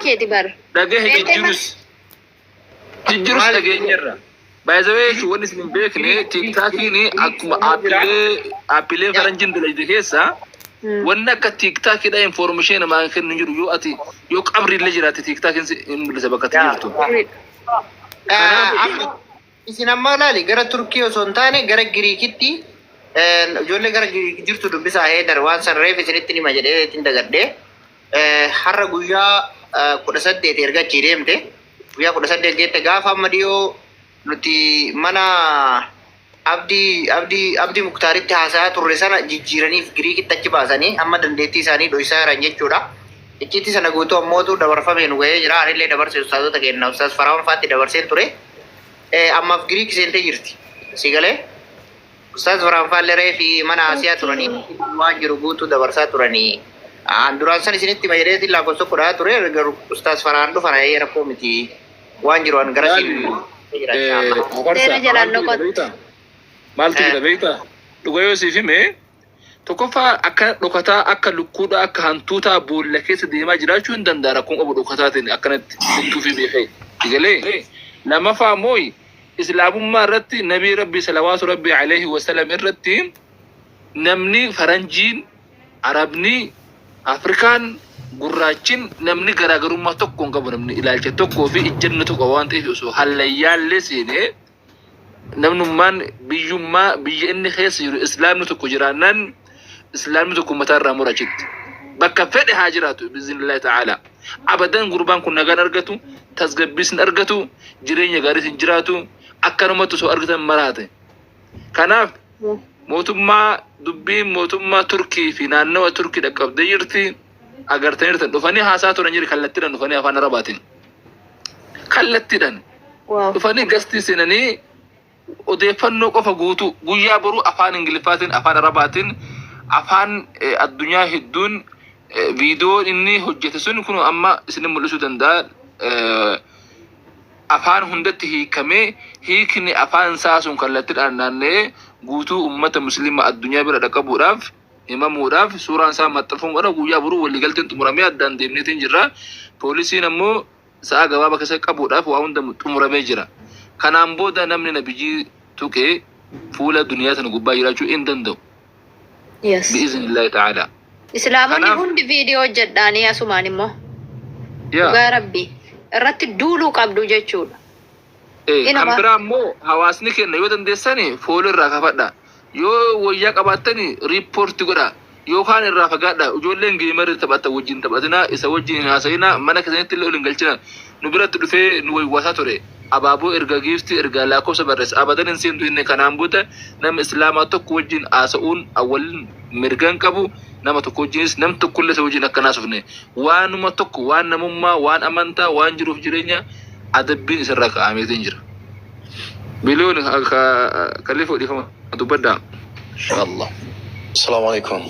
keeti bar. Dhagee jijjiirus dhageenyarra. Baay'ee wanni isin beekne tiiktaakiin akkuma aappilee faranjiin dalagde keessa wanni akka tiiktaakiidha information namaa kennu jiru yoo qabriillee jiraate tiiktaakiin hin mul'isa bakka jirtu. Isin amma laali gara Turkii osoo hin taane gara Giriikitti ijoollee gara Giriikii jirtu dubbisaa Heedar waan san reef isinitti nima jedhee ittiin dagadhee har'a guyyaa 18 erga achii deemte guyyaa 18 geette gaafa amma dhiyoo nuti mana abdii muktaaritti haasaa turre sana jijjiiraniif Giriikitti achi baasanii amma dandeettii isaanii dho'isaa jiran jechuudha. Icciitti sana guutuu ammootu dabarfamee nu gahee jira. Anillee dabarsee ustaazota kenna ustaaz Faraawwan Faatti dabarseen ture. Ammaaf Giriik seentee jirti. Si galee ustaaz Faraawwan Faallee fi mana Asiyaa turanii waan jiru guutuu dabarsaa turanii. Duraan san isinitti majadeetiin lakkoofsa kudhaa ture garuu ustaaz Faraawwan dhufan rakkoo miti waan jiru an gara maaltu jira beektaa dhugaa yoo siif hime tokkoffaa akka dhokataa akka lukkuudha akka hantuutaa boolla keessa deemaa jiraachuu hin danda'a rakkoon qabu dhokataatiin akkanatti bittuu fi beekee digalee lamaffaa immoo islaamummaa irratti nabii rabbii salawaatu rabbii alayhi wasalam irratti namni faranjiin arabni afrikaan gurraachin namni garaagarummaa tokko hin qabu namni ilaalcha tokkoo fi ijjanna tokko waan ta'eef osoo hallayyaallee seenee namnummaan biyyummaa biyya inni keessa jiru islaamni tokko jiraannaan islaamni tokko mataa irraa murachitti bakka fedhe haa jiraatu biiznillaahi ta'ala abadan gurbaan kun nagaan argatu tasgabbiis hin argatu jireenya gaariis hin jiraatu akkanumatti osoo argatan maraate kanaaf mootummaa dubbiin mootummaa Turkii fi naannawa Turkii dhaqqabdee jirti agartaniirtan dhufanii haasaa turan jiri kallattiidhaan dhufanii afaan arabaatiin kallattiidhaan dhufanii gastii seenanii odeeffannoo qofa guutuu guyyaa boruu afaan ingiliffaatiin afaan arabaatiin afaan addunyaa hedduun viidiyoo inni hojjete sun kun amma isin mul'isuu danda'a afaan hundatti hiikamee hiikni afaan isaa sun kallattiidhaan naanna'ee guutuu ummata musliima addunyaa bira dhaqqabuudhaaf himamuudhaaf suuraan isaa maxxanfamuun gara guyyaa boruu waliigalteen xumuramee addaan deemneetiin jirra. Poolisiin ammoo sa'a gabaabaa keessa qabuudhaaf waa hunda xumuramee jira. Kanaan booda namni nabiyyi tuqee fuula duniyaa sana gubbaa jiraachuu hin danda'u. Bi'iznillaahi ta'ala. Islaamonni hundi viidiyoo hojjedhaanii asumaan immoo dhugaa rabbii irratti duuluu qabdu jechuudha. Kan biraa immoo hawaasni kenna yoo dandeessani foolii irraa kafadha. Yoo wayyaa qabaattani riippoorti godha yookaan irraa fagaadha ijoolleen geemarri taphata wajjin taphatina isa wajjin haasa'ina mana keessatti illee olin galchina nu biratti dhufee nu waywasaa ture abaaboo erga giifti erga lakkoofsa barreessa abadan hin seentu inni kanaan booda nama islaamaa tokko wajjin haasa'uun awwalin mirgan qabu nama tokko wajjinis nam tokkollee isa wajjin akkanaa sufne waanuma tokko waan namummaa waan amantaa waan jiruuf jireenya adabbiin isarraa kaa'ameetiin jira. Biliyoon kalifa odifama dubadda inshallah. Assalamu alaikum.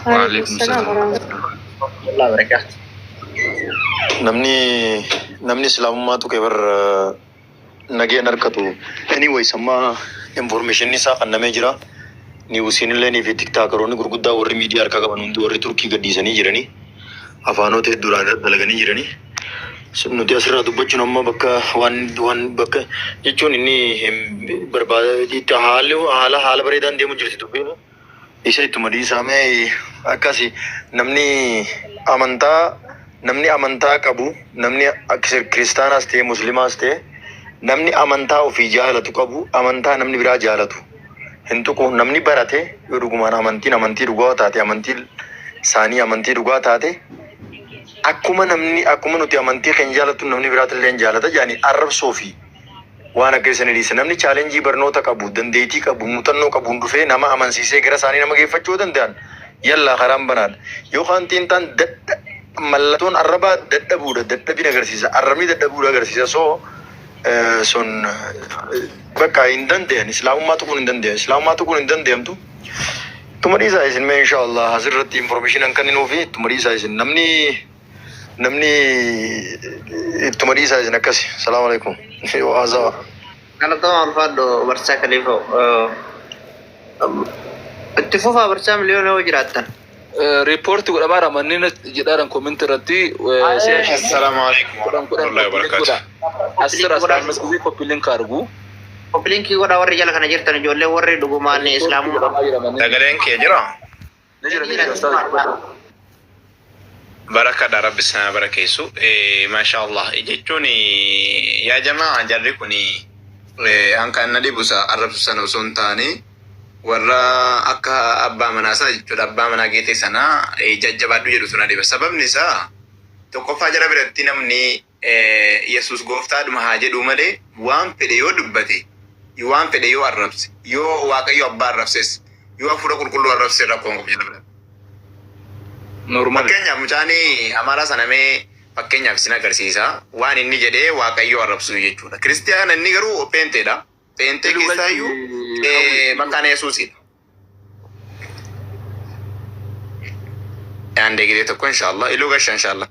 Wa alaikum salam warahmatullahi wabarakatuh. Namni islaamummaa tuqe bar nageen harkatu. Anyway samma information isaa kannamee jira. Niwusiin illee ni fi tiktaakeroonni gurguddaa warri miidiyaa harkaa qaban hundi warri Turkii gadhiisanii jiranii afaanota hedduudhaan dalaganii jiranii. Nuti asirraa dubbachuun amma bakka waan bakka jechuun inni barbaada haala bareedaan deemu jirti dubbiin isa ittuma dhiisamee akkasi namni amantaa qabu namni kiristaanaas ta'e musliimaas ta'e namni amantaa ofii jaalatu qabu amantaa namni biraa jaalatu hin tuqu namni barate yoo dhugumaan amantii dhugaa taate amantii isaanii amantii dhugaa taate akkuma nuti amantii keenya jaalatu namni biraatillee jaalata jaanii arrabsoo fi waan akka isanii dhiisa namni chaalenjii barnoota qabu dandeettii qabu muuxannoo qabu dhufee nama amansiisee gara isaanii nama geeffachuu danda'an yalla karaan banaadha yookaan xiintaan mallattoon arrabaa dadhabbiin agarsiisa arrabni dadhabuudha agarsiisa sun bakka hin danda'an islaamummaa tuquun hin danda'amtu tuma dhiisaa isin mee inshaallah asirratti information kan nuufi tuma dhiisaa isin namni ittuma dhiisaa isin akkasi. Salaamu alaikum. Waazawa. Galatama alfaadho barsaa kaliifoo. Itti fufaa barsaa miliyoona yoo jiraattan. ريبورت ولا بارا منين جدارن كومنت ردي السلام عليكم ورحمة الله وبركاته. أسرع أسرع مسكوي كوبلين كاربو Koppiliinkii godhaa warri jala kana jirtan ijoollee warri dhugumaan islaamummaa. Dagaleen kee jira? Barakadha rabbi sana barakeessu. Masha Allah. Jechuun yaa jamaa jarri kun hanqanna dhibusa arrabsu sana osoo hin taane warra akka abbaa manaasaa jechuudha. Abbaa manaa geetee sana jajjabaadhu jedhu suna dhiba. Sababni isaa tokkoffaa jara biratti namni Yesuus gooftaadhuma haa jedhu malee waan fedhe yoo dubbate waan fedhe yoo arrabse yoo waaqayyo abbaa arrabses yoo hafuura qulqulluu arrabse rakkoon qofa jedha bira. Normal. Fakkeenyaaf mucaanii amaaraa sana mee fakkeenyaaf isin agarsiisa waan inni jedhee waaqayyo arrabsu jechuudha. Kiristiyaana inni garuu peenteedha. Peentee keessaayyuu maqaan Yesuusidha. Yaandee gidee tokko inshallah iluu gasha inshallah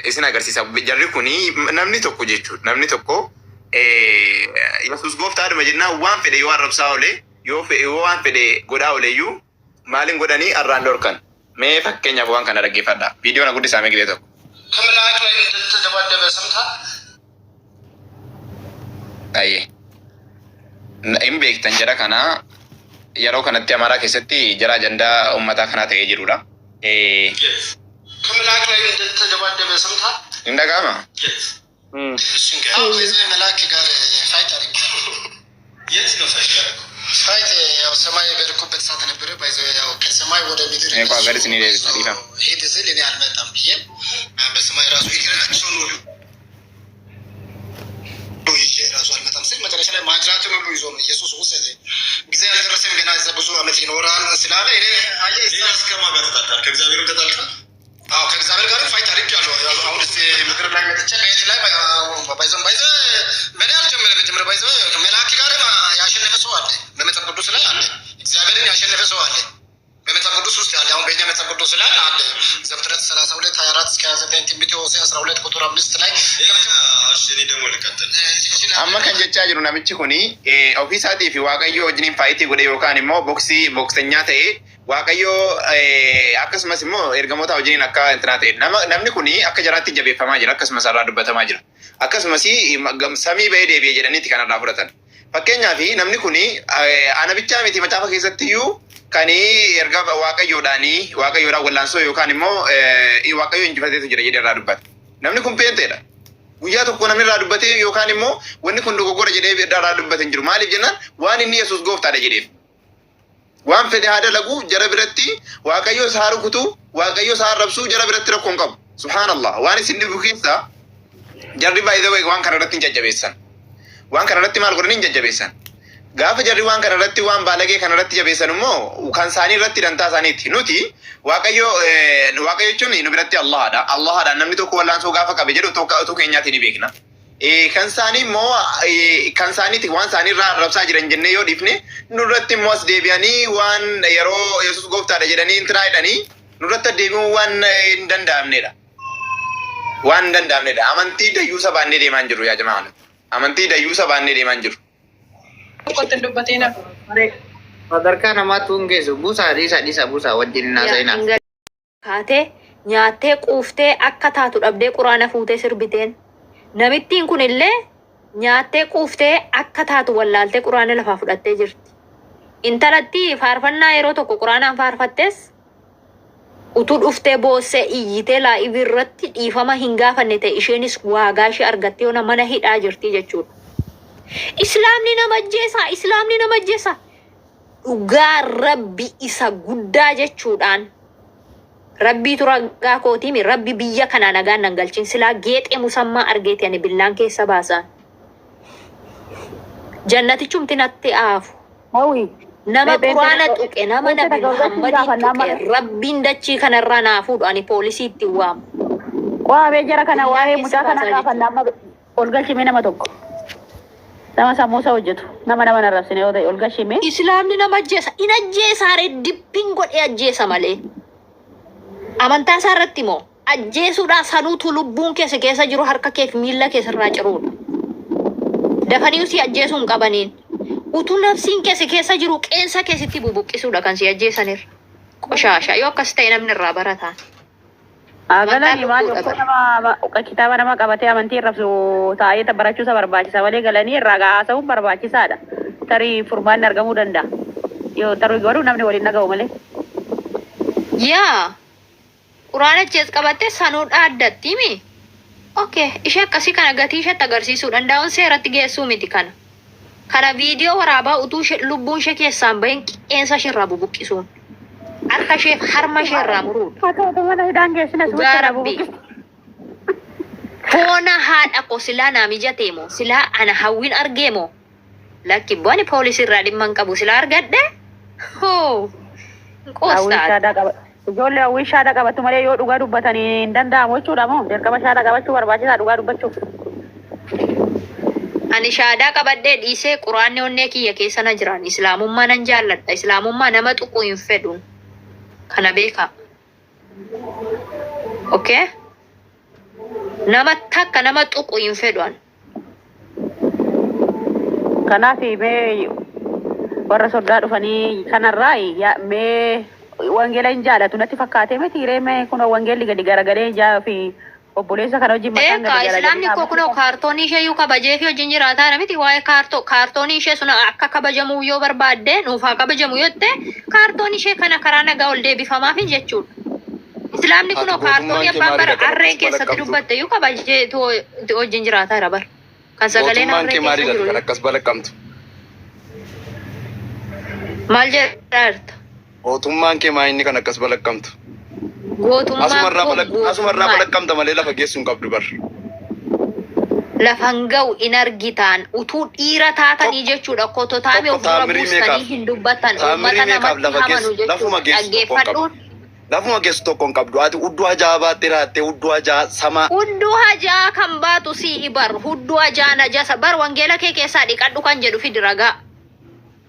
isin agarsiisa. Jarri kuni namni tokko jechuudha. Namni tokko Yesuus gooftaadhuma jennaan waan fedhe yoo arrabsaa oole yoo waan fedhe godhaa ooleyyuu maaliin godhanii arraan dhorkan. Mee fakkeenyaaf waan kana dhaggeeffadha. Viidiyoon akka guddisaa mee tokko. ከመላእክት ላይ እንደተደባደበ ሰምተሃል? Ayyee. Hin beektan jara kana yeroo kanatti amaaraa keessatti jara ajandaa uummataa kanaa ta'ee jirudha. ከመላእክት ላይ እንደተደባደበ ሰምተሃል? Hin dhaga'amaa? መላእክ ጋር ፋይት አድርጌያለሁ። የት ነው ፋይት ያደረገው? ፋይት ያው ሰማይ በርኩበት ሰዓት ነበረ። ባይዘው ያው ከሰማይ ወደ ምድር ሄድ ስል እኔ አልመጣም ብዬ በሰማይ ራሱ ይግራቸው ነው ይዤ ራሱ አልመጣም ስል መጨረሻ ላይ ማጅራትን ሁሉ ይዞ ነው ኢየሱስ ውሰድ ጊዜ ያልደረሰም ገና እዛ ብዙ ዓመት ይኖራል ስላለ እኔ አየህ እስከማ ጋር ተጣጣል ከእግዚአብሔርም ተጣልታል። አዎ ከእግዚአብሔር ጋር ፋይት አድርጌያለሁ። አሁን እስኪ ምክር ላይ መጥቼ ከየት ላይ ባይዘው ምን ያልጀመረ መጀመሪያ ባይዘው ከመላእክ ጋር ያሸነፈ ሰው አለ። በመጽሐፍ ቅዱስ ላይ አለ። እግዚአብሔርን ያሸነፈ ሰው አለ። በመጽሐፍ ቅዱስ ውስጥ አለ። አሁን በእኛ መጽሐፍ ቅዱስ ላይ አለ። ዘፍጥረት 32 24 እስከ 29 ትንቢተ ሆሴዕ 12 ቁጥር 5 ላይ እሺ እኔ ደግሞ ልቀጥል። Amma kan jechaa jiru namichi kuni ofii isaatii fi waaqayyo wajjiniin faayitii godhe yookaan immoo booksenyaa ta'e waaqayyo akkasumas immoo ergamoota wajjiniin akka intinaa ta'e namni kuni akka jaraatti jabeeffamaa jira akkasumas irraa dubbatamaa jira akkasumas samii ba'ee deebi'ee jedhaniiti kan irraa fudhatan. Fakkeenyaaf namni kuni anabichaa miti macaafa keessatti iyyuu kan erga waaqayyoodhaan wallaansoo yookaan immoo waaqayyo injifateetu jira jedhee irraa dubbata. Namni kun peenteedha. Guyyaa tokko namni irraa dubbate yookaan immoo wanni kun dogoggora jedhee irraa dubbate hin jiru. Maaliif jennaan waan inni Yesuus gooftaadha jedheef. Waan fedhe haa dalagu jara biratti waaqayyo isaa rukutu waaqayyo isaa arrabsu jara biratti rakkoon qabu. Subhaanallah waan isin dhibu keessaa jarri baay'ee waan kana irratti hin jajjabeessan. Waan kana irratti maal godhanii hin jajjabeessan. Gaafa jarri waan kana irratti waan baalagee kana irratti jabeessan immoo kan isaanii irratti dantaa isaaniiti. Nuti waaqayyo jechuun nu biratti Allahadha. Allahadha namni tokko wallaansoo gaafa qabe jedhu tokko keenyaatti ni beekna. Kan isaanii immoo kan isaaniiti waan isaanii irraa arrabsaa jiran jennee yoo dhiifne nurratti immoo as deebi'anii waan yeroo Yesuus gooftaadha jedhanii intinaa jedhanii nurratti deebi'uun waan hin danda'amnedha. Waan hin danda'amnedha. Amantii dayyuusa baannee deemaa jiru yaa jamaa. Amantii dayyuusa baannee deemaa jiru. Sadarkaa namaatu hin geessu. Buusaa dhiisa buusaa wajjin hin haasa'inaa. Kaatee nyaattee quuftee akka taatu dhabdee quraana fuutee sirbiteen. Namittiin kun illee nyaattee quuftee akka taatu wallaaltee quraana lafaa fudhattee jirti. Intalatti faarfannaa yeroo tokko quraanaan faarfattes utuu dhuftee boossee iyyitee laa'ib irratti dhiifama hin gaafanne ta'e isheenis waagaa ishee argattee yoo mana hidhaa jirti jechuudha. Islaamni nama ajjeesa. Dhugaa rabbi isa guddaa jechuudhaan. Rabbiitu ragaa kootiimi rabbi biyya kanaa nagaan nan galchin silaa geexee musammaa argeeti ani billaan keessa baasaan. Jannatichumti natti aafu. Nama quraana tuqe nama nabi Muhammadii tuqe rabbiin dachii kanarraa naafuudhu ani poolisiitti waamu. Waa'ee jara kana waa'ee mucaa kana gaafannaa amma ol galchimee nama tokko. Nama sammuu hojjetu nama narrabsine yoo ta'e ol galchimee. Islaamni nama ajjeesa. In ajjeesaare dibbiin godhee ajjeesa malee. Amantaa isaa irratti moo ajjeesuudhaan sanuutu lubbuun keessa jiru harka keef miilla keessarraa ciruudha. Dafanii si ajjeesuun qabaniin. Utuu nafsiin keessa jiru qeensa keessatti bubuqqisuudha kan si ajjeesanirra. Qoshasha yoo akkas ta'e namni irraa barataan. Galanii maal tokko nama kitaaba nama qabatee amantii irrabsu taa'ee barachuusa barbaachisa malee galanii irraa haasa'uun barbaachisaadha. Tarii furmaanni argamuu danda'a. Yoo tarii garuu namni waliin dhaga'u malee. Yaa quraana jees qabattee sanuudha addatti mi? Okay, ishee akkasii kana gatii isheetti agarsiisuu danda'uun seeratti geessuu miti kana. Kana viidiyoo waraabaa utuu lubbuun ishee keessaan bahin qeensa ishee irraa bubuqqisuun. Harka ishee harma ishee irraa muruudha. Dhugaa rabbii. Foona haadha koo silaa naa mijatee moo silaa ana hawwiin argee moo? Lakki bu'ani poolisii irraa dhimma hin qabu silaa argadde? Hoo! Qoostaadha. Ijoollee hawwii shaada qabatu malee yoo dhugaa dubbatanii hin danda'amu jechuudha moo dirqama shaada qabachuu barbaachisaa dhugaa dubbachuuf. Ani shaadaa qabadhee dhiisee quraanni onnee kiyya keessa na jiran islaamummaa nan jaalladha. Islaamummaa nama tuquu hin fedhu. Kana beekaa. Okay? Nama takka nama tuquu hin fedhu. Kanaaf mee warra sodaa dhufanii kanarraa mee wangeela hin jaalatu natti fakkaatee miti reemee kun wangeelli gadi garagalee jaa fi obboleessa kana wajjin mataan gadi garagalee. Islaamni koo kunoo kaartoonii ishee yoo kabajee fi wajjin jiraataa miti waa'ee kaartoonii ishee sun akka kabajamu yoo barbaadde nuuf haa kabajamu yoo ta'e kaartoonii ishee kana karaa nagaa ol deebifamaaf jechuudha. Islaamni kunoo kaartoonii abbaan bara harreen keessatti dubbatte yoo kabajee wajjin jiraataa jira bara. Kan sagaleen harreen keessa jiru. Akkas balaqqamtu. Maal jedhaarta? Mootummaan kee maa inni kan akkas balaqqamtu? Gootummaan asumarraa balaqqamta malee lafa geessuun qabdu bar. Lafan ga'u in argitaan utuu dhiira taatanii jechuudha kototaame ofirra buustanii hin dubbatan uummata namatti hamanu jechuudha dhaggeeffadhuun. Lafuma geessu tokko hin qabdu ati hudduu hajaa baattee raattee hudduu hajaa samaa. Hudduu hajaa kan baatu sii bar hudduu hajaa najasa bar wangeela kee keessaa dhiqadhu kan jedhu fidi ragaa.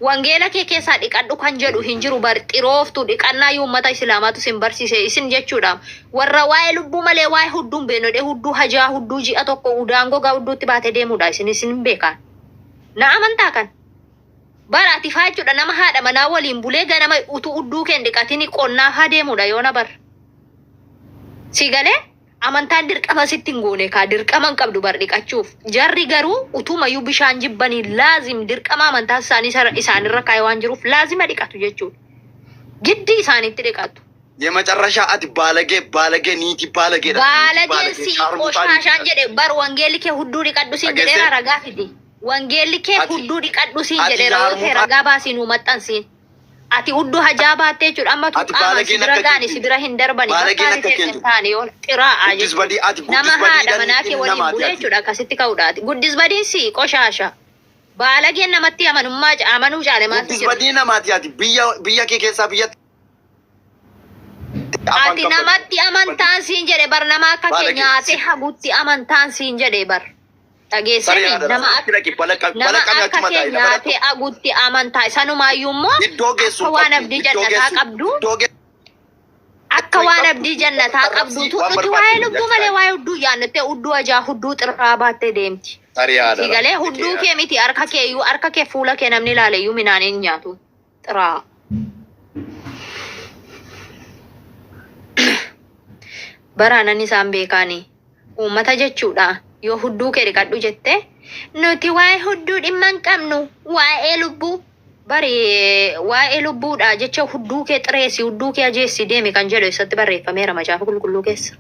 Wangeela kee keessaa dhiqadhu kan jedhu hin jiru bar xirooftu dhiqannaa uummata islaamaatu sin barsiise isin jechuudha. Warra waa'ee lubbuu malee waa'ee hudduun beeknodhe hudduu hajaa hudduu ji'a tokko udaan gogaa hudduutti baatee deemuudha isin beekan. Na amantaa kan. Baraati faa jechuudha nama haadha manaa waliin bulee ganama utuu hudduu kee dhiqatini qonnaaf haa deemuudha yoo na bar. Si galee amantaan dirqama sitti hin goone kaa dirqama hin qabdu bar dhiqachuuf. Jarri garuu utumayyuu bishaan jibbanii laazim dirqama amantaa isaanirra kaayee waan jiruuf laazima dhiqatu jechuudha. Giddi isaanitti dhiqatu. የመጨረሻ አት ባለጌ ኒቲ ባለጌ Baalageen si qoshashaan jedhe bar wangeelli kee hudduu dhiqadhu siin jedheera ragaa fidi. Wangeelli kee hudduu dhiqadhu siin jedheera yoo ta'e ragaa baasiin uumaxxansiin. Ati hudduu hajaa baattee jechuudha amma tuqaaman si bira gaani si bira hin darbani bakka hin taane yoo xiraa'aa jechuudha. Nama haadha manaa kee waliin bulee jechuudha akkasitti ka'uudhaati. Guddis badiin si qoshasha. Baalageen namatti amanuu caale maatti Guddis badii namaati ati biyya kee keessaa biyya Ati namatti amantaan siin jedhe bar nama akka kee nyaatee haguutti amantaan siin jedhe bar. Dhageessanii nama akka kee nyaatee haguutti amantaa sanumaayyuu immoo akka waan abdii jannataa qabdu akka waan abdii jannataa qabduutu nuti waa'ee lubbuu malee waa'ee hudduu yaannattee hudduu hajaa hudduu xirraa baattee deemti. Sigalee hudduu kee miti harka kee fuula kee namni ilaaleyyuu minaan hin nyaatu xiraa. Baraanan isaan beekanii uummata jechuudha yoo hudduu kee dhiqadhu jette nuti waa'ee hudduu dhimma hin qabnu waa'ee lubbuu bari waa'ee lubbuudha jecha hudduu kee xireessi hudduu kee ajeessi deemi kan jedhu eessatti barreeffameera macaafa qulqulluu keessa.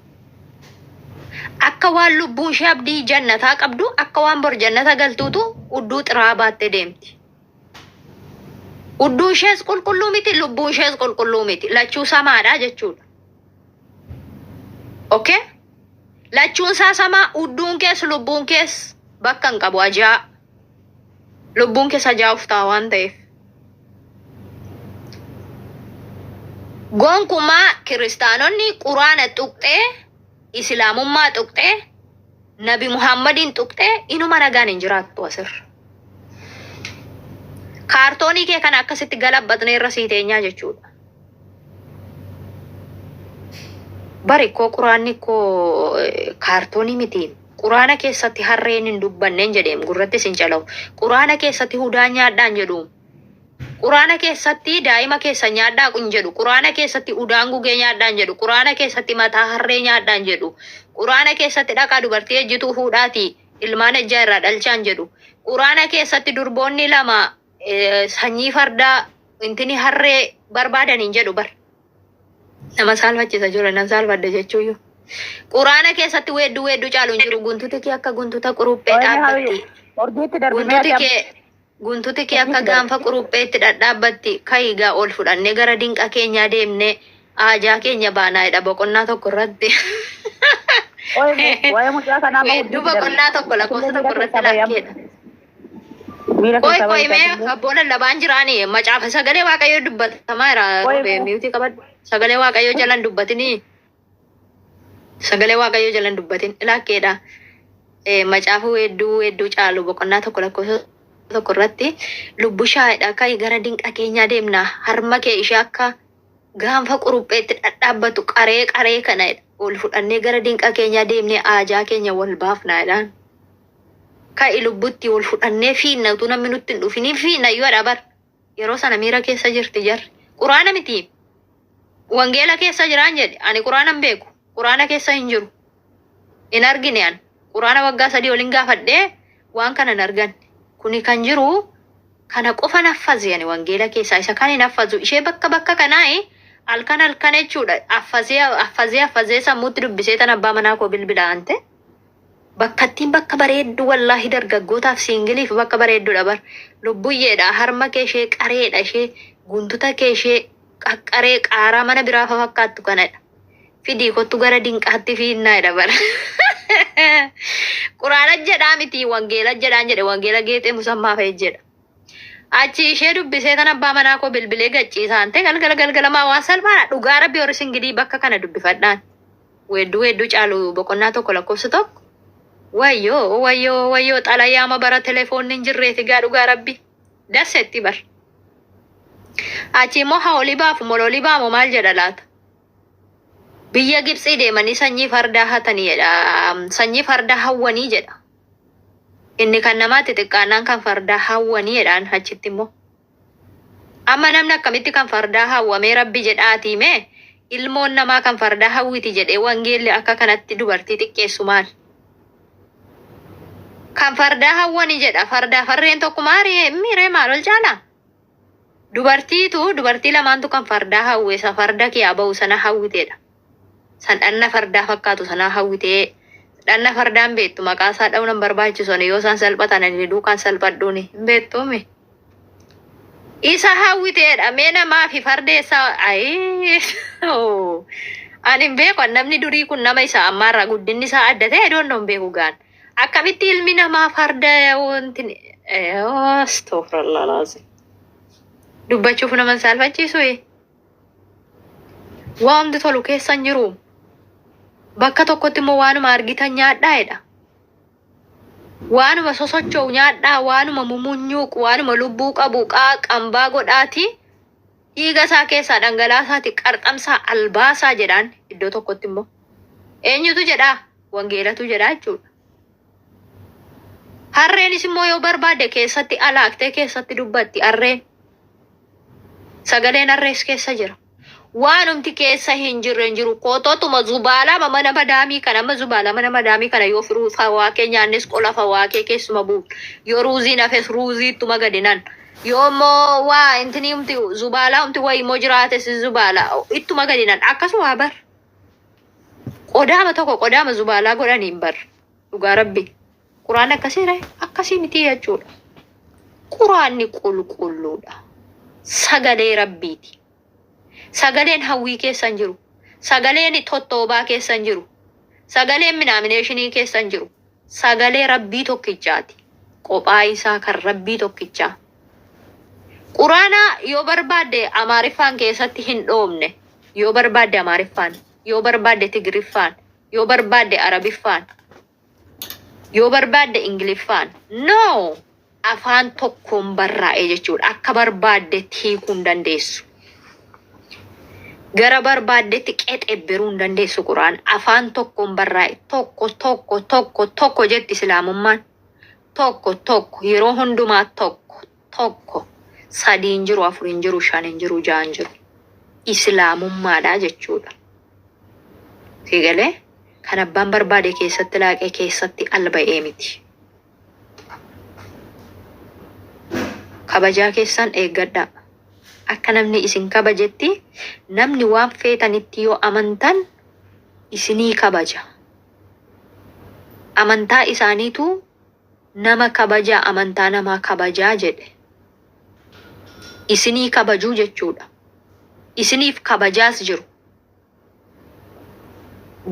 Akka waan lubbuun ishee abdii jannataa qabdu akka waan bor jannata galtuutu hudduu xiraa baattee deemti. Hudduu ishees qulqulluu miti lubbuun ishees qulqulluu miti lachuu samaadha jechuudha. Okay? Lachuun sama hudduun kees lubbuun kees bakka hin qabu ajaa. Lubbuun kees ajaa uftaa waan ta'eef. Gonkumaa kiristaanonni quraana tuqxee, islaamummaa tuqxee, nabi Muhammadin tuqxee inuma nagaan hin jiraattu asirra. Kaartoonii kee kana akkasitti galabbatnee irra sii teenyaa jechuudha. Bari koo quraanni koo kaartoonii miti. Quraana keessatti harreen hin dubbanneen jedheem gurratti sin calawu. Quraana keessatti hudaan nyaadhaan jedhuum. Quraana keessatti daa'ima keessa nyaadhaa kun jedhu. Quraana keessatti udaan gugee nyaadhaan jedhu. Quraana keessatti mataa harree nyaadhaan jedhu. Quraana keessatti dhaqaa dubartii ejjituu fuudhaati ilmaan ejjaa irraa dhalchaan jedhu. Quraana keessatti durboonni lama sanyii fardaa intini harree barbaadaniin jedhu bar. Nama saalfachiisa jiru nama saalfadde jechuuyyuu. Quraana keessatti weedduu caalu hin jiru. Guntuti kee akka guntuta quruphee dhaabbatti. Guntuti kee akka gaanfa qurupheetti dhadhaabatti kayigaa ol fudhannee gara dinqa keenyaa deemnee aajaa keenya baanaa jedha boqonnaa tokko irratti. Weedduu boqonnaa tokko lakkoofsa tokko irratti lakkeedha. Qoy mee abboo lallabaan jiraanii macaafa sagalee waaqayyoo dubbatamaa jira. Miutii qabadhu. Sagalee waaqayyoo jalan dubbatinii. Sagalee waaqayyoo jalan dubbatin lakkeedha. Macaafa weedduu caalu boqonnaa tokko lakkoofsa tokko irratti lubbu shaayidha kai gara dinqa keenyaa deemna harma kee ishee akka gaanfa qurupheetti dhadhaabbatu qaree kana ol fudhannee gara dinqa keenyaa deemnee aajaa keenya wal baafnaadhaan kai lubbutti ol fudhannee fiinna utuu namni nutti hin dhufiniin fiinna yoo dhabar yeroo sana miira keessa jirti jarri quraana miti wangeela keessa jiraan jedhe ani quraana hin beeku quraana keessa hin jiru hin argine an quraana waggaa 3 waliin gaafadhee waan kana hin argan kuni kan jiru kana qofa naffaze yani wangeela keessa isa kan naffazu ishee bakka kanaa halkan jechuudha affazee sammuutti dubbisee tan abbaa manaa koo bilbila ante bakka bareeddu wallahi dargaggootaaf siingiliif bakka bareeddu dabar lubbuyyeedha harma kee ishee qareedha ishee guntuta kee ishee qaqqaree qaaraa mana biraa fakkaattu kanadha fidii kottu gara dinqaatti fiinnaa dabar. Quraana jedhaa miti wangeela jedhaan jedhe wangeela geexee musammaa fa'ee jedha. Achi ishee dubbisee tan abbaa manaa koo bilbilee gacciisaan ta'e galgalamaa waan salphaadha dhugaa rabbi horis ingilii bakka kana dubbifadhaan. Weedduu caalu boqonnaa tokko lakkoofsa tokko. Wayyoo xalayyaama bara telefoonni hin jirreeti gaa dhugaa rabbi. Dassetti bar. Achi immoo haolii baafu mololii baamu maal jedha laata? Biyya Gibxii deemanii sanyii fardaa hatanii jedha. Sanyii fardaa hawwanii jedha. Inni kan namaatti xiqqaannaan kan fardaa hawwanii jedhaan achitti immoo. Amma namni akkamitti kan fardaa hawwamee rabbi jedhaatii mee ilmoon namaa kan fardaa hawwiti jedhee wangeelli akka kanatti dubartii xiqqeessu maal? Kan fardaa hawwanii jedha. Farreen tokko miiree maal ol caalaa? Dubartii lamaantu kan fardaa hawweessa farda kee ba'u sana hawwiteedha. San dhanna fardaa fakkaatu sanaa hawwitee dhanna fardaan beektu maqaa isaa dha'uun barbaachisu yoo isaan salphatan ani duukaan salphadhuuni hin beektuumi. Isa hawwiteedha mee namaa fi fardeessa ani hin beeku namni durii kun nama isa ammaarraa guddinni isaa adda ta'e doonno hin beeku gaan. Akkamitti ilmi namaa farda wanti astaghfirullah laazim. Dubbachuuf nama salphachiisu waanti tolu keessa hin jiru. Bakka tokkotti immoo waanuma argitan nyaadhaa'edha. Waanuma sosocho'u nyaadhaa, waanuma mumunyuuqu, waanuma lubbuu qabu qambaa godhaati. Dhiiga isaa keessaa dhangalaasaati qarxamsaa albaasaa jedhaan iddoo tokkotti immoo. Eenyutu jedhaa? Wangeelatu jedhaa jechuudha. Harreenis immoo yoo barbaade keessatti alaaktee keessatti dubbatti harreen. Sagaleen harrees keessa jira. Waanumti keessa hin jiru koototuma zubaalaa mana madaamii kana amma zubaalaa mana madaamii kana yoo firuu fawaakee nyaannis qola fawaakee keessuma bu'u yoo ruuzii nafes ruuziittuma gadinan yoo immoo waa intini umti zubaalaa umti wayi immoo jiraates zubaalaa ittuma gadinan akkasuma bar qodaama zubaalaa godhaniin bar dhugaa rabbi quraan akkasii miti jechuudha. Quraanni qulqulluudha. Sagalee rabbiiti. Sagaleen hawwii keessa hin jiru. Sagaleen tottoobaa keessa hin jiru. Sagaleen minaamineeshinii keessa hin jiru. Sagalee rabbii tokkichaati. Qophaa isaa kan rabbii tokkichaa. Quraana yoo barbaadde Amaariffaan keessatti hin dhoomne. Yoo barbaadde Amaariffaan. Yoo barbaadde Tigiriffaan. Yoo barbaadde Arabiffaan. Yoo barbaadde Ingiliffaan. No! Afaan tokkoon barraa'e jechuudha. Akka barbaaddetti hiikuu hin dandeessu. Gara barbaaddetti qexebbiruu hin dandeessu quraan. Afaan tokkoon barraa'e tokko jetti islaamummaan. Tokko yeroo hundumaa tokko. sadii hin jiru, afur hin jiru, shan hin jiru, ja'a hin jiru. Islaamummaadha jechuudha. Sigalee kan abbaan barbaade keessatti laaqee keessatti alba'ee miti. Kabajaa keessan eeggadhaa. Akka namni isin kabajetti namni waan feetanitti yoo amantan isinii kabaja. Amantaa isaaniitu nama kabajaa, amantaa namaa kabajaa jedhe. Isinii kabajuu jechuudha. Isiniif kabajaas jiru.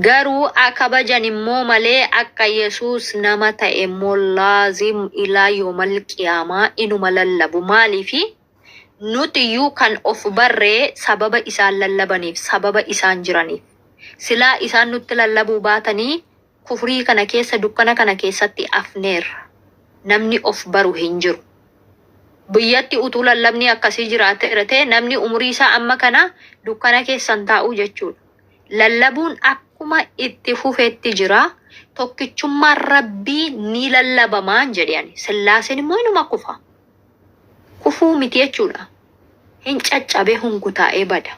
Garuu akabajan immoo malee akka Yesuus nama ta'e immoo laazim ilaa yoomal qiyaamaa inuma lallabu. Maaliifi nutiyyuu kan of barree sababa isaan lallabaniif, sababa isaan jiraniif. Silaa isaan nutti lallabuu baatanii kufrii kana keessa, dukkana kana keessatti afneerra. Namni of baru hin jiru. Biyyatti utuu lallabni akkasii jiraate namni umurii isaa amma kana dukkana keessan taa'u jechuudha. Lallabuun akkuma itti fufeetti jira. Tokkichummaan Rabbii ni lallabamaan jedhani. Sillaaseen immoo inuma kufa. Kufuu miti jechuudha. Hin caccabee hunkutaa'ee bada.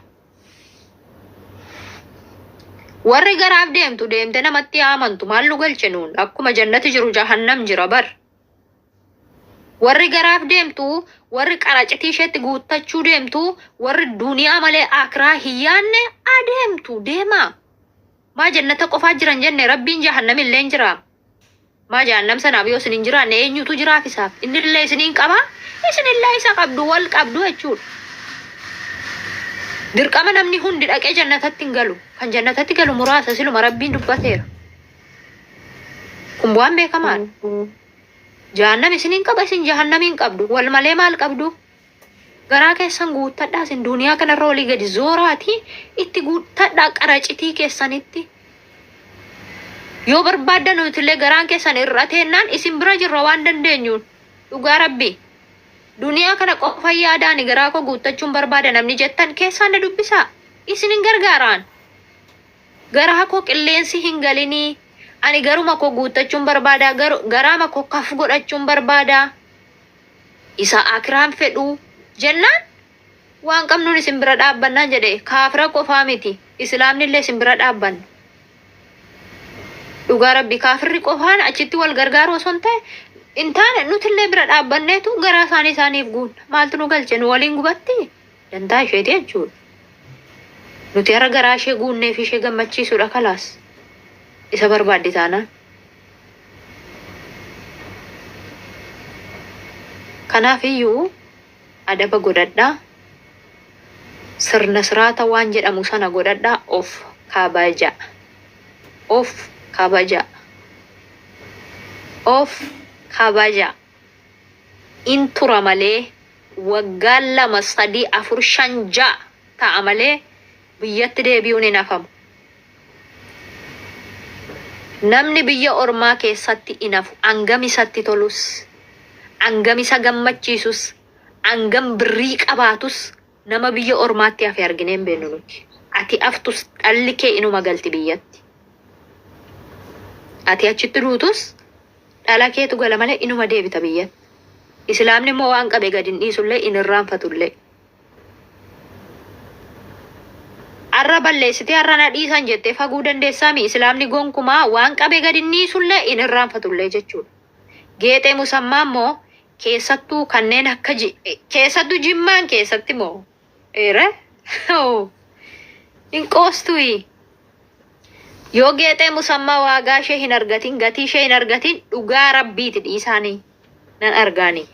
Warri garaaf deemtu deemte namatti amantu maal nu galche nuun? Akkuma jannati jiru jahannam jira bar. Warri garaaf deemtu, warri qaracitii isheetti guuttachuu deemtu, warri duniyaa malee akiraa hin yaanne adeemtu deema. Maa jannata qofaa jiran jenne Rabbiin jahannam illee jira. Maa jahannam sanaaf yoo isin hin jiraanne eenyutu jiraaf isaaf? Inni illee isiniin qaba, isinillee isa qabdu, wal qabdu jechuudha. Dirqama namni hundi dhaqee jannatatti hin galu. Kan jannatatti galu muraasa siluma Rabbiin dubbateera. Kun bu'aan beekamaadha. Jahannam isiniin qaba, isin jahannamiin qabdu. Wal malee maal qabdu? Garaa keessan guuttadhaa, isin duniyaa kanarra olii gadi zooraati itti guuttadhaa qaracitii keessanitti. Yoo barbaaddan nutillee garaan keessan irrateennaan isin bira jirra waan dandeenyuun. Dhugaa Rabbii. Duniyaa kana qofa yaadaani garaa koo guuttachuun barbaada namni jettan keessaan na dubbisaa. Isin hin gargaaraan. Garaa koo qilleensi hin galinii. Ani garuma koo guuttachuun barbaada, garaama koo kaf godhachuun barbaada. Isa akiraan fedhu jennaan waan qabnuun isin bira dhaabbannaa jedhe. Kaafira qofaa miti. Islaamni illee isin bira dhaabbanna. Dhugaa Rabbii kaafirri qofaan achitti wal gargaaru osoo hin ta'e in taane nutillee bira dhaabbanneetu garaa isaaniif guunna. Maaltu nu galche? Nu waliin gubatti dantaa isheeti jechuudha. Nuti har'a garaa ishee guunneef ishee gammachiisuudha kalaas. Isa barbaadde taanaan. Kanaafiyyuu adaba godhadhaa. Sirna siraata waan jedhamu sana godhadhaa. Of kabaja. Of kabaja. Of kabaja. In tura malee waggaa 2, 3, 4, 5, 6 ta'a malee biyyatti deebi'uun hin hafamu. Namni biyya ormaa keessatti inafu hangam isatti tolus, hangam isa gammachiisus, hangam birrii qabaatus nama biyya ormaatti hafe arginee hin beeknu nuti. Ati aftus dhalli kee inuma galti biyyatti. Ati achitti duutus dhala keetu gala malee inuma deebita biyyatti. Islaamni immoo waan qabe gadi hin dhiisullee hin irraanfatullee. Arra balleessitee arra na dhiisan jettee faguu dandeessaami. Islaamni gonkumaa waan qabe gadi hin dhiisullee hin irraanfatullee jechuudha. Geexee musammaa immoo keessattuu kanneen akka keessattuu jimmaan keessatti moo hin qoostui. Yoo geexee musammaa waagaa ishee hin argatin, gatii ishee hin argatin dhugaa Rabbiiti dhiisaanii nan argaani.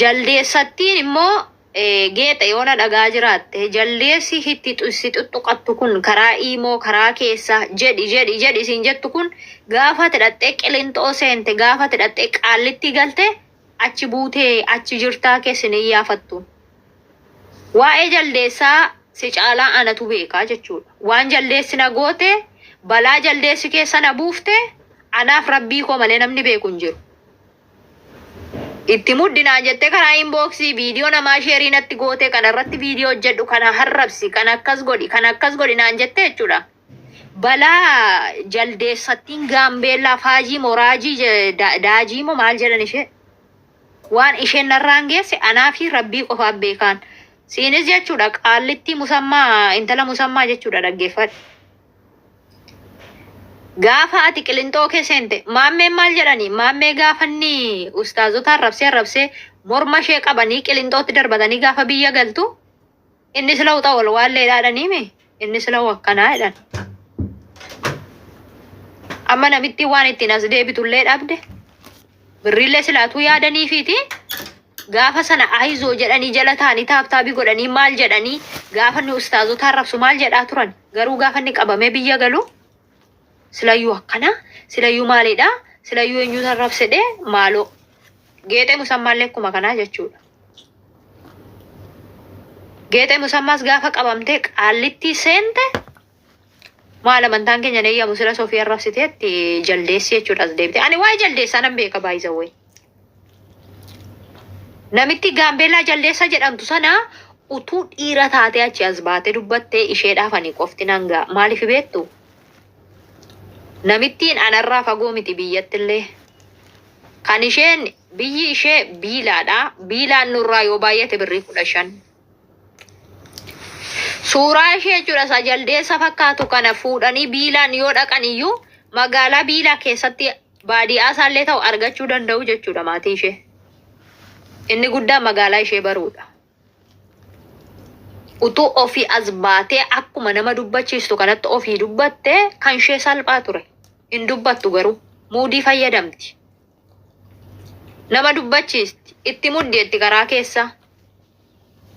Jaldeessattiin immoo geexa yoo na dhagaa jiraatte jaldeessi itti tuttuqattu kun karaa iimoo karaa keessa jedhi isin jettu kun gaafa tidhaxxee qilintoo seente gaafa tidhaxxee qaallitti galte achi buutee achi jirtaa keessin hin yaafattu. Waa'ee jaldeessaa si caalaa anatu beekaa jechuudha. Waan jaldeessi na goote balaa jaldeessi keessa na buufte anaaf Rabbii koo malee namni beeku hin jiru. Itti muddinaa jettee karaa inboxii viidiyoo namaa sheerii natti goote kana irratti viidiyoo hojjedhu kana harrabsi kana akkas godhi naan jettee jechuudha. Balaa jaldeessattiin gaambeellaa faajii moraajii daajii moo maal jedhan ishee waan isheen narraan geesse anaa fi rabbii qofaaf beekaan. Siinis jechuudha qaallitti musammaa intala musammaa jechuudha dhaggeeffadhu. Gaafa ati qilintoo keessente maammeen maal jedhani maammee gaafanni ustaazotaan rabsee morma ishee qabanii qilintootti darbatanii gaafa biyya galtu inni sila uxa wal waallee dhaadhaniime inni sila wakkanaa jedhan. Amma namitti waan ittiin as deebitullee dhabde birriillee silaatuu yaadaniifiiti gaafa sana aizoo jedhanii jala taanii taaptaabii godhanii maal jedhanii gaafa inni ustaazotaan rabsu maal jedhaa turan garuu gaafa inni qabamee biyya galu silayyuu akkana silayyuu maalidha silayyuu eenyuutan rabsedhe maaloo geexee musammaallee akkuma kanaa jechuudha. Geexee musammaas gaafa qabamtee qaallitti seente maal amantaan keenya neeyyamu sila Sofiyaa rabsiteetti jaldeessi jechuudha as deebite. Ani waa'ee jaldeessaa nan beeka baay'isawwee. Namitti gaambeellaa jaldeessa jedhamtu sana utuu dhiira taatee achi as baate dubbattee isheedhaaf ani qofti nangaa maaliif beektu? Namittiin anarraa fagoo miti biyyattillee. Kan isheen biyyi ishee biilaadha. Biilaan nurraa yoo baay'ate birrii 15. Suuraa ishee jechuudha isa jaldeessa fakkaatu kana fuudhanii biilaan yoo dhaqan iyyuu magaalaa biilaa keessatti baadiyyaa isaallee ta'u argachuu danda'u jechuudha maatii ishee. Inni guddaan magaalaa ishee baruudha. Utuu ofii as baatee akkuma nama dubbachiistu kanatti ofii dubbattee kan ishee salphaa ture. Hin dubbattu garuu muudii fayyadamti. Nama dubbachiisti itti muddeetti karaa keessa.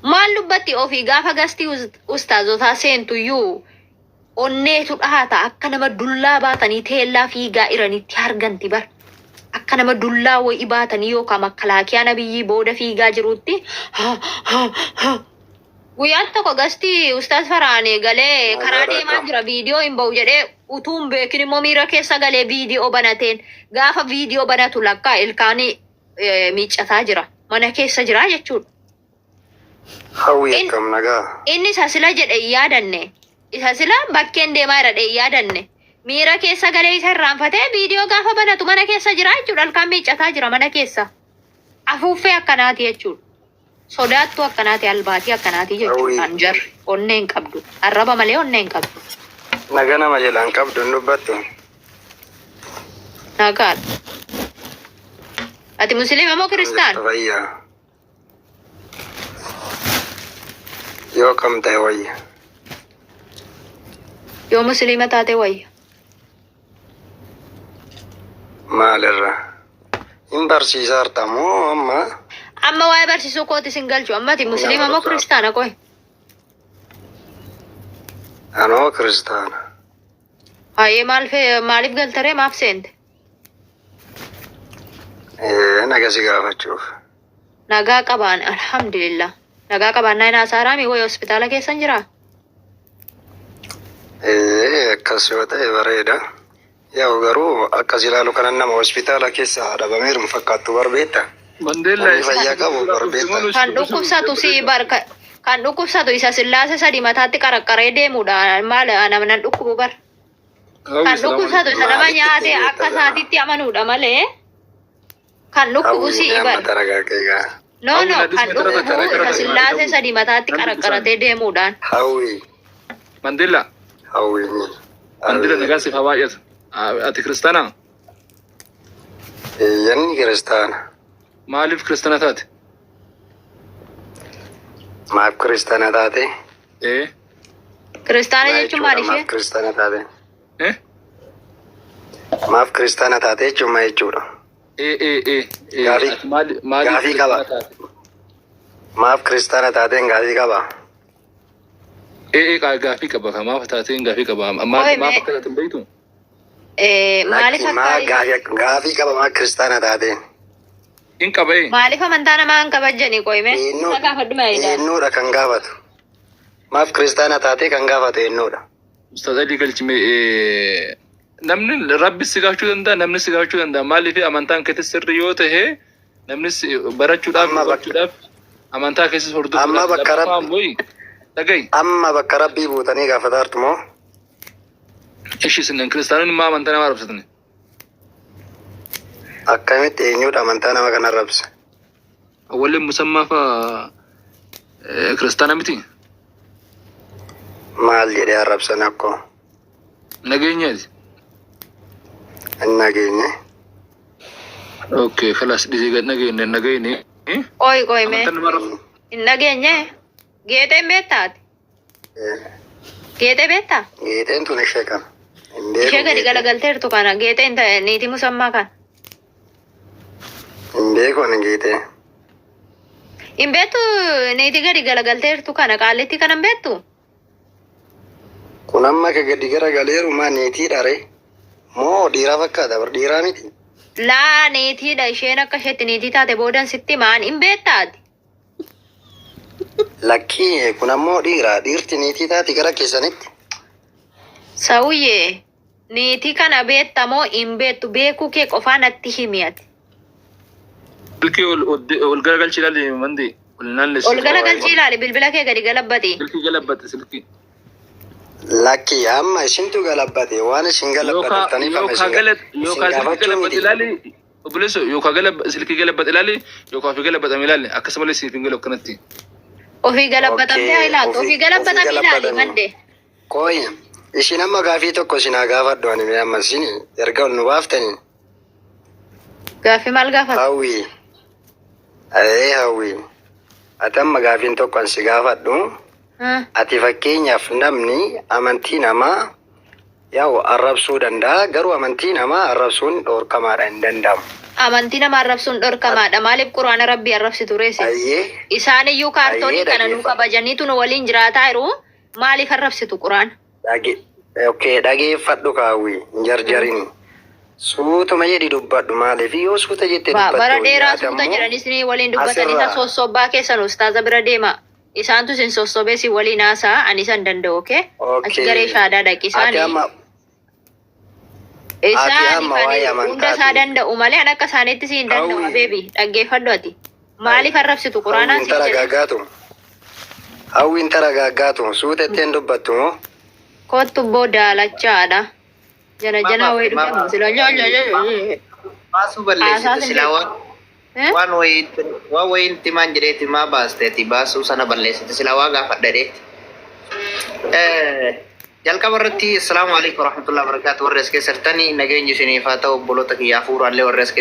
Maal dubbatti ofii gaafa gastii ustaazotaa seentuyyuu onneetu dhaata akka nama dullaa baatanii teellaa fiigaa iranitti arganti bar. Akka nama dullaa wayii baatanii yookaan makalaakiyaa nabiyyii booda fiigaa jirutti guyyaan tokko gastii ustaas Faraanee galee karaa deemaa jira viidiyoo hin ba'u jedhee utuun beekin immoo miira keessa galee viidiyoo banateen gaafa viidiyoo banatu lakkaa ilkaanii miiccataa jira mana keessa jira jechuudha. Hawwi akkam nagaa. Inni isa sila jedhe yaadanne isa sila bakkeen deemaa jedhe yaadanne miira keessa galee isa irraanfatee viidiyoo gaafa banatu mana keessa jira jechuudha ilkaan miiccataa jira mana keessa. Afuuffee akkanaati jechuudha. Sodaattu akkanaati albaatii akkanaati jechuudha jarri onnee hin qabdu arraba malee onnee hin qabdu. Nagaa nama jalaan qabdu hin dubbattu. Nagaadha. Ati musliima moo kiristaana? Fayyaa. Yoo kam ta'e wayya. Yoo musliima taate wayya. Maalirra? Hin barsiisaa harta moo amma? Amma waa'ee barsiisuu kooti sin galchu ammati musliima moo kiristaana qoy? Anoo kiristaana. Hayyee maaliif galtaree maaf seente? Nagaa si gaafachuuf. Nagaa qabaan alhamdulillah. Nagaa qabaan naa inaasaaraa wayii hospitaala keessan jiraa? Akkas yoo ta'e bareeda. Yaa garuu akkas ilaalu kanan nama hospitaala keessa dhabameeru hin fakkaattu barbeetta. Mandeella Fayyaa qabu barbeetta. Kan dhukkubsatu si barka kan dhukkubsatu isa sillaase sadi mataatti qaraqqaree deemuudha maal namnan dhukkubu bar. Kan dhukkubsatu isa nama nyaate akka isaatitti amanuudha malee. Kan dhukkubu si bar. No kan dhukkubu isa sillaase sadi mataatti qaraqqaratee deemuudhaan. Hawwi. Mandela. Hawwi. Mandela nagaa siif hawaayatu. Ati kiristaana? Yanni kiristaana. Maaliif kiristaana taate? Maaf kiristaana taate? Kiristaana jechuun maal ishee? Maaf kiristaana taate? Maaf kiristaana taate jechuun maal jechuudha? Gaafii qaba. Maaf kiristaana taateen gaafii qaba. Gaafii qaba. Maaf taateen gaafii qaba. Maaf akka taateen beektu? Maaliif akka gaafii qaba maaf kiristaana taateen? In qabee. Maaliif amantaa namaa hin kabajjanii qoyme? Isa gaafadhu maayidha. Eenyuudha kan gaafatu. Maaf kiristaana taatee kan gaafatu eenyuudha. Ustaaz Alii Galchime namni rabbi si gaafachuu danda'a namni si gaafachuu danda'a maaliif amantaan keessatti sirri yoo ta'e namni barachuudhaaf amantaa keessatti hordofuudhaaf. Amma bakka rabbi. Dhagahi. Amma bakka rabbii buutanii gaafataa jirtu moo? Ishi sinan kiristaanonni maa amantaa namaa rabsatani? Akkamitti eenyuudha amantaa nama kana rabse? أول مسمى فا كريستانا متي maal jedhee arrabsan akkoo نجيني hin nageenye. أوكي خلاص دي نجيني Qoy mee. Hin dhageenye. Geexeen beektaati. Geexee beektaa? Geexeen tun ishee kana. Hin beeku Ishee gadi geexee. galagalteertu kana geexeen niitii musammaa kana. Hin beeku ani geexee. Hin beektu niitii gadi galagalteertu kana qaallitti kana hin beektu? Kun amma ka gadi garagaleeru maa niitiidha ree? Moo dhiiraa fakkaata bar dhiiraa miti? Laa niitiidha isheen akka isheetti niitii taate boodan sitti maan hin beektaati? Lakkii kun ammoo dhiiraa dhiirti niitii taati gara keessanitti. Sawuyyee niitii kana beektamoo hin beektu beekuu kee qofaa natti himiyati. سلكي والقلقل شلالي مندي والنالس Ol galagalchii ilaali bilbila kee gadi galabbati. سلكي قلبت سلكي Lakkii amma ishintu galabbate waan ishin galabbatettaniif amma يوكا قلت يوكا سلكي قلبت إلالي وبلسو يوكا قلب سلكي قلبت إلالي يوكا في قلبت أميلالي أكسب لي سيفين قلب كنتي Ofii galabbatamtee haa ilaatu. Ofii galabbatamee ilaali madde. Kooyi ishin amma gaafii tokko sinaa gaafadhu ani mee amma isin erga ol nu baaftanii Gaaffii maal gaafata? hawwii hawwii ati amma gaafiin tokko an si gaafadhu ati fakkeenyaaf namni amantii namaa yaa'u arrabsuu danda'a garuu amantii namaa arrabsuun dhorkamaadha hin danda'amu. Amantii nama arrabsuun dhorkamaadha. Maaliif quraana rabbii arrabsitu reese? Ayyee Isaaniyyuu kaartoonii Ayyee, kana nu kabajaniitu nu waliin jiraataa jiru. Maaliif arrabsitu quraana? dhageeffadhu kaawwii hin jarjarini. Suutuma jedhi dubbadhu maaliif yoo suuta jette Bara dheeraa suuta jedhanis ni waliin dubbatan isa sossobbaa keessan ustaaza bira deema. Isaantu isin sossobee si waliin haasa'a ani isan danda'u okee? Achi garee shaadaa dhaqi ati isaanii. amma Isaani amma waa'ee kan amantaati. hunda isaa danda'u malee an akka isaaniitti si hin danda'u Hawwi. beebi dhaggeeffadhu ati. Maaliif arrabsitu quraanaan hawwiin si jedhe? taragaaggaatu hawwiin taragaaggaatu suuta ittiin dubbattu moo Kottu boodaalachaadha. Jana wayii dhufamu sila Baasuu balleessite silaa waan wayiin timaan jedheeti maa baasteeti baasuu sana balleessite silaa waa gaafadhadheeti. Jalqaba irratti assalaamu alaikum warahmatullahi wabarakatuh warra as keessatti nageenya isiniif haa ta'u obboloota kiyyaa fuuraallee warra as